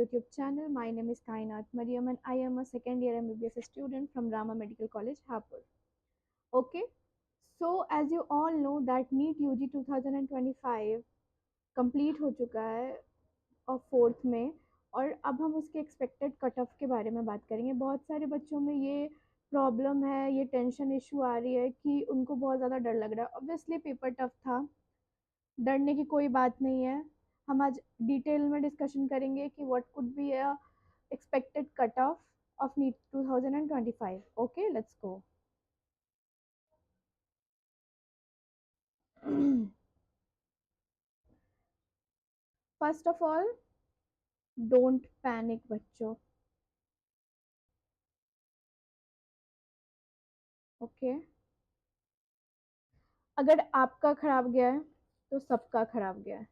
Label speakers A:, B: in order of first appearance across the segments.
A: YouTube channel. My name is Kainat Mariam and I am a second year MBBS student from Rama Medical College, Hapur. Okay, so as you all know that NEET UG 2025 complete हो चुका है और fourth में, और अब हम उसके expected cut of के बारे में बात करेंगे। बहुत सारे बच्चों में ये प्रॉब्लम है, ये टेंशन इशू आ रही है कि उनको बहुत ज़्यादा डर लग रहा है। ऑब्वियसली पेपर टफ था, डरने की कोई बात नहीं है। हम आज डिटेल में डिस्कशन करेंगे कि what could be a expected cutoff of NEET 2025. Okay, let's go. First of all, don't panic बच्चों. Okay, अगर आपका खराब गया है तो सबका खराब गया है,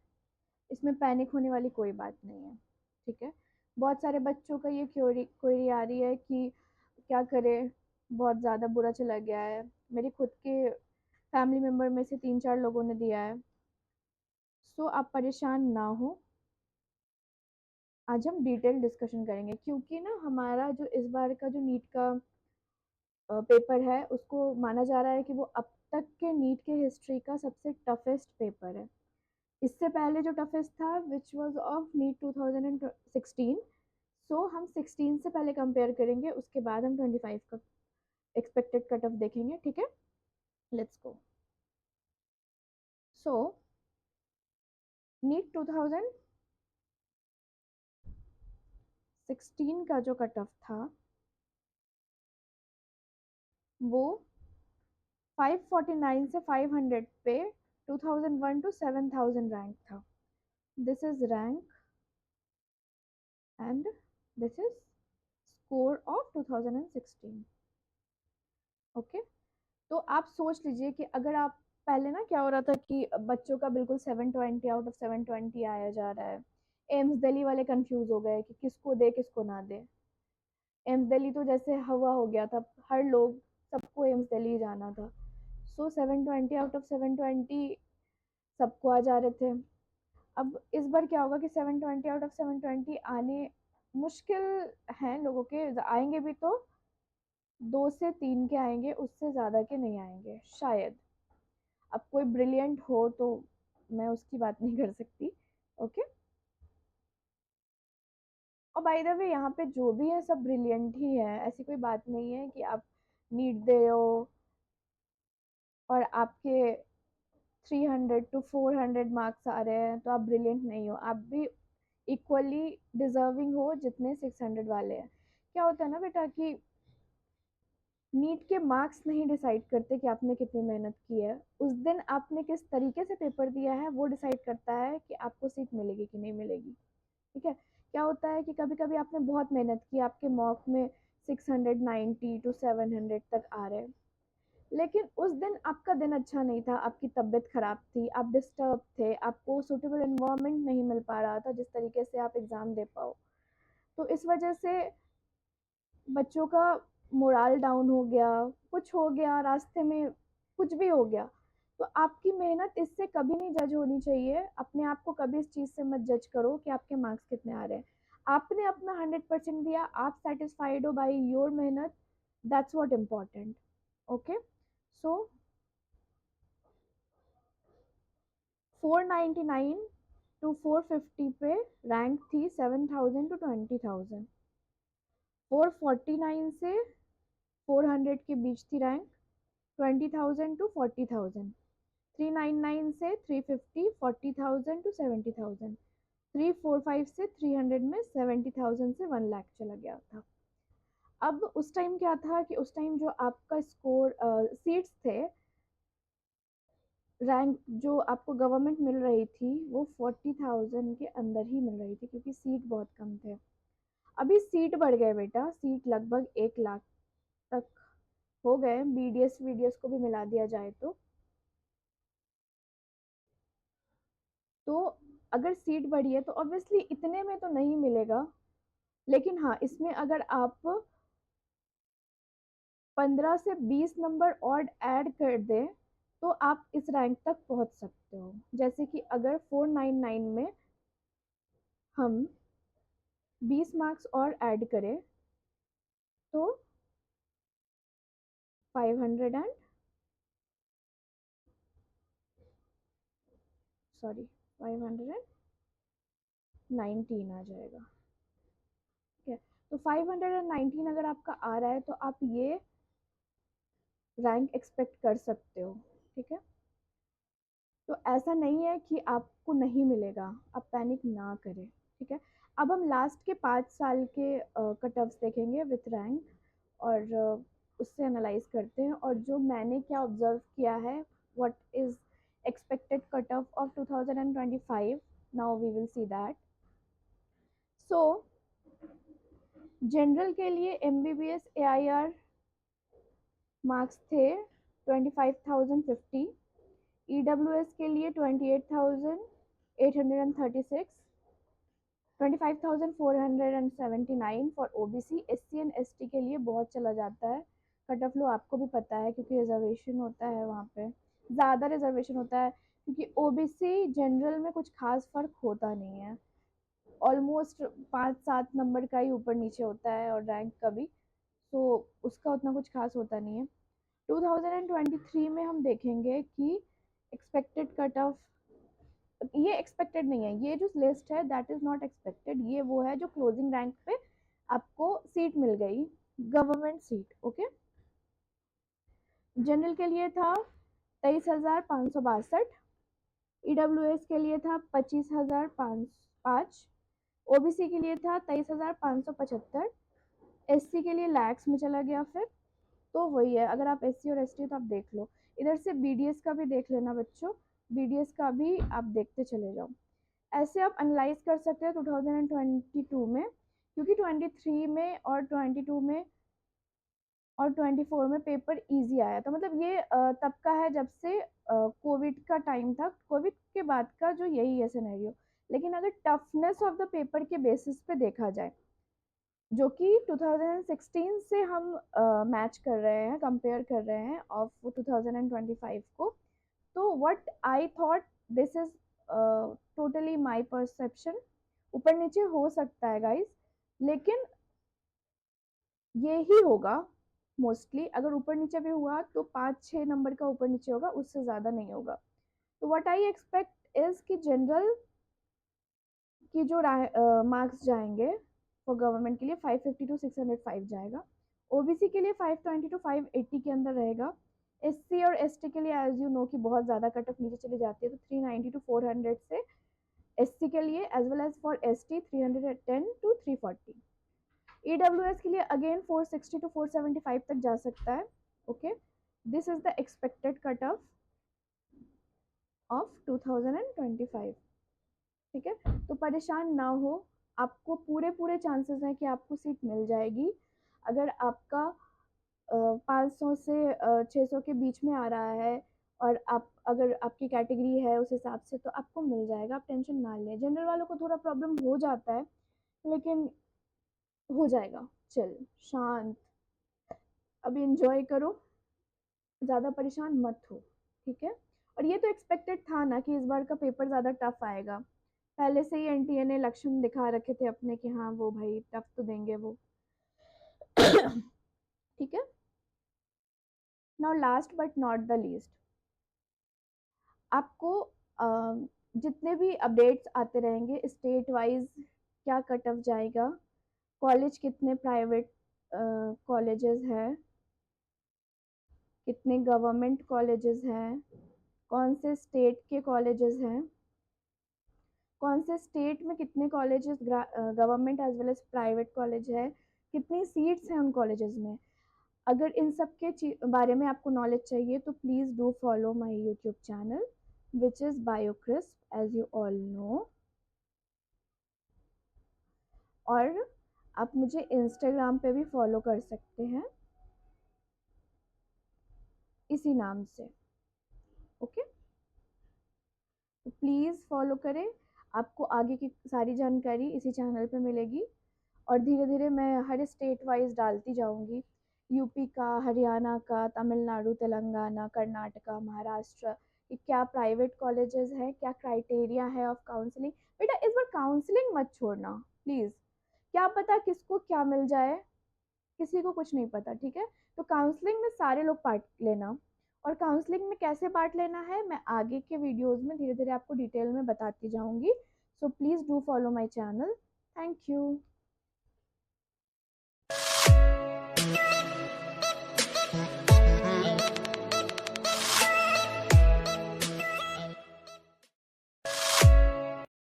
A: इसमें पैनिक होने वाली कोई बात नहीं है। ठीक है, बहुत सारे बच्चों का ये क्वेरी आ रही है कि क्या करें, बहुत ज़्यादा बुरा चला गया है। मेरे खुद के फैमिली मेम्बर में से 3-4 लोगों ने दिया है। सो आप परेशान ना हो, आज हम डिटेल डिस्कशन करेंगे क्योंकि ना हमारा जो इस बार का जो नीट का पेपर है उसको माना जा रहा है कि वो अब तक के नीट के हिस्ट्री का सबसे टफेस्ट पेपर है। इससे पहले जो टफेस्ट था विच वाज ऑफ नीट 2016। सो हम 16 से पहले कंपेयर करेंगे, उसके बाद हम 25 का एक्सपेक्टेड कट ऑफ देखेंगे। ठीक है, लेट्स गो। सो नीट 2016 का जो कट ऑफ था वो 549 से 500 पे 2001 टू 7000 रैंक था। This is rank and this is score of 2016। Okay, तो आप सोच लीजिए कि अगर आप पहले ना क्या हो रहा था कि बच्चों का बिल्कुल 720 आउट ऑफ 720 आया जा रहा है। एम्स दिल्ली वाले कंफ्यूज हो गए कि किसको दे किसको ना दे। एम्स दिल्ली तो जैसे हवा हो गया था, हर लोग सबको एम्स दिल्ली जाना था। सो 720 आउट ऑफ 720 सबको आ जा रहे थे। अब इस बार क्या होगा कि 720 आउट ऑफ 720 आने मुश्किल हैं लोगों के, आएंगे भी तो 2 से 3 के आएंगे, उससे ज़्यादा के नहीं आएंगे शायद। अब कोई ब्रिलियंट हो तो मैं उसकी बात नहीं कर सकती। ओके, और बाय द वे यहाँ पे जो भी है सब ब्रिलियंट ही है, ऐसी कोई बात नहीं है कि आप नीट दे रहे हो और आपके 300 to 400 मार्क्स आ रहे हैं तो आप ब्रिलियंट नहीं हो। आप भी इक्वली डिजर्विंग हो जितने 600 वाले हैं। क्या होता है ना बेटा कि नीट के मार्क्स नहीं डिसाइड करते कि आपने कितनी मेहनत की है, उस दिन आपने किस तरीके से पेपर दिया है वो डिसाइड करता है कि आपको सीट मिलेगी कि नहीं मिलेगी। ठीक है, क्या होता है कि कभी कभी आपने बहुत मेहनत की, आपके मॉक में 690 to 700 तक आ रहे हैं, लेकिन उस दिन आपका दिन अच्छा नहीं था, आपकी तबीयत खराब थी, आप डिस्टर्ब थे, आपको सूटेबल एनवायरनमेंट नहीं मिल पा रहा था जिस तरीके से आप एग्ज़ाम दे पाओ। तो इस वजह से बच्चों का मोराल डाउन हो गया, कुछ हो गया रास्ते में, कुछ भी हो गया। तो आपकी मेहनत इससे कभी नहीं जज होनी चाहिए। अपने आप को कभी इस चीज़ से मत जज करो कि आपके मार्क्स कितने आ रहे हैं। आपने अपना 100% दिया, आप सेटिस्फाइड हो बाई योर मेहनत, that's what important. Okay, so 499 to 450 पे रैंक थी 7000 टू 20000। 449 से 400 के बीच थी रैंक 20,000 टू 40,000। 399 से 350 40,000 टू 70,000। 345 से 300 में 70,000 से 1 लाख चला गया था। अब उस टाइम क्या था कि उस टाइम जो आपका स्कोर सीट्स थे, रैंक जो आपको गवर्नमेंट मिल रही थी वो 40,000 के अंदर ही मिल रही थी क्योंकि सीट बहुत कम थे। अभी सीट बढ़ गए बेटा, सीट लगभग 1 लाख तक हो गए, बीडीएस वीडीएस को भी मिला दिया जाए तो अगर सीट बढ़ी है तो ऑब्वियसली इतने में तो नहीं मिलेगा, लेकिन हाँ इसमें अगर आप 15 से 20 नंबर और ऐड कर दें तो आप इस रैंक तक पहुंच सकते हो। जैसे कि अगर 499 में हम 20 मार्क्स और ऐड करें तो 500 एंड सॉरी 519 आ जाएगा। ठीक है, तो 519 अगर आपका आ रहा है तो आप ये रैंक एक्सपेक्ट कर सकते हो। ठीक है, तो ऐसा नहीं है कि आपको नहीं मिलेगा, आप पैनिक ना करें। ठीक है, अब हम लास्ट के 5 साल के कट ऑफ्स देखेंगे विथ रैंक, और उससे एनालाइज करते हैं, और जो मैंने क्या ऑब्जर्व किया है, what is expected cut off 2025, now we will see that. So general के लिए एमबीबीएस एआईआर मार्क्स थे 25,050, ईडब्ल्यूएस के लिए 28,836, 25,479 for OBC. SC and ST के लिए बहुत चला जाता है कट ऑफ, लो आपको भी पता है क्योंकि रिजर्वेशन होता है वहाँ पे, ज़्यादा रिजर्वेशन होता है, क्योंकि ओबीसी जनरल में कुछ खास फर्क होता नहीं है, ऑलमोस्ट 5-7 नंबर का ही ऊपर नीचे होता है, और रैंक का भी, तो उसका उतना कुछ खास होता नहीं है। 2023 में हम देखेंगे कि एक्सपेक्टेड कट ऑफ, ये एक्सपेक्टेड नहीं है, ये जो लिस्ट है दैट इज नॉट एक्सपेक्टेड, ये वो है जो क्लोजिंग रैंक पे आपको सीट मिल गई, गवर्नमेंट सीट। ओके, जनरल के लिए था 23,562, ईडब्ल्यूएस के लिए था 25,005, ओबीसी के लिए था 23,575, एससी के लिए लैक्स में चला गया फिर, तो वही है, अगर आप एससी और एसटी तो आप देख लो, इधर से बीडीएस का भी देख लेना बच्चों, बीडीएस का भी आप देखते चले जाओ। ऐसे आप एनालाइज कर सकते हो 2022 में, क्योंकि 23 में और 22 में और 24 में पेपर इजी आया था, मतलब ये तब का है जब से कोविड का टाइम था, कोविड के बाद का जो यही है सिनेरियो। लेकिन अगर टफनेस ऑफ द पेपर के बेसिस पे देखा जाए, जो कि 2016 से हम मैच कर रहे हैं, कंपेयर कर रहे हैं ऑफ 2025 को, तो what I thought, this is totally my perception, ऊपर नीचे हो सकता है गाइस, लेकिन ये ही होगा मोस्टली, अगर ऊपर नीचे भी हुआ तो 5-6 नंबर का ऊपर नीचे होगा, उससे ज़्यादा नहीं होगा। तो व्हाट आई एक्सपेक्ट इज कि जनरल की जो मार्क्स जाएंगे फॉर गवर्नमेंट के लिए 550 टू 605 जाएगा, ओबीसी के लिए 520 टू 580 के अंदर रहेगा, एससी और एसटी के लिए एज यू नो कि बहुत ज़्यादा कट ऑफ नीचे चली जाती है, तो 390 टू 400 से एससी के लिए, as well as for ST 310 to 340, EWS के लिए अगेन 460 टू 475 तक जा सकता है। Okay, this is the expected cut off 2025। ठीक है, तो परेशान ना हो, आपको पूरे पूरे चांसेस हैं कि आपको सीट मिल जाएगी, अगर आपका 500 से 600 के बीच में आ रहा है, और आप अगर आपकी कैटेगरी है उस हिसाब से, तो आपको मिल जाएगा, आप टेंशन ना लें। जनरल वालों को थोड़ा प्रॉब्लम हो जाता है, लेकिन हो जाएगा, चल शांत, अभी इंजॉय करो, ज़्यादा परेशान मत हो। ठीक है, और ये तो एक्सपेक्टेड था ना कि इस बार का पेपर ज़्यादा टफ आएगा, पहले से ही एनटीए ने लक्षण दिखा रखे थे अपने कि हाँ वो भाई टफ तो देंगे वो। ठीक है, now last but not the least, आपको जितने भी अपडेट्स आते रहेंगे स्टेट वाइज, क्या कट ऑफ जाएगा, कॉलेज कितने प्राइवेट कॉलेजेस हैं, कितने गवर्नमेंट कॉलेजेस हैं, कौन से स्टेट के कॉलेजेस हैं, कौन से स्टेट में कितने colleges government as well as private college है, कितनी सीट्स हैं उन कॉलेजेस में, अगर इन सब के बारे में आपको नॉलेज चाहिए तो please do follow my YouTube channel which is Biocrisp as you all know, और आप मुझे इंस्टाग्राम पे भी फॉलो कर सकते हैं इसी नाम से। ओके, तो प्लीज़ फॉलो करें, आपको आगे की सारी जानकारी इसी चैनल पे मिलेगी, और धीरे धीरे मैं हर स्टेट वाइज डालती जाऊंगी, यूपी का, हरियाणा का, तमिलनाडु, तेलंगाना, कर्नाटका, महाराष्ट्र, कि क्या प्राइवेट कॉलेजेस हैं, क्या क्राइटेरिया है ऑफ काउंसलिंग। बेटा इस बार काउंसलिंग मत छोड़ना प्लीज़, क्या पता किसको क्या मिल जाए, किसी को कुछ नहीं पता, ठीक है। तो काउंसलिंग में सारे लोग पार्ट लेना, और काउंसलिंग में कैसे पार्ट लेना है मैं आगे के वीडियोस में धीरे धीरे आपको डिटेल में बताती जाऊंगी। So please do follow my channel. Thank you.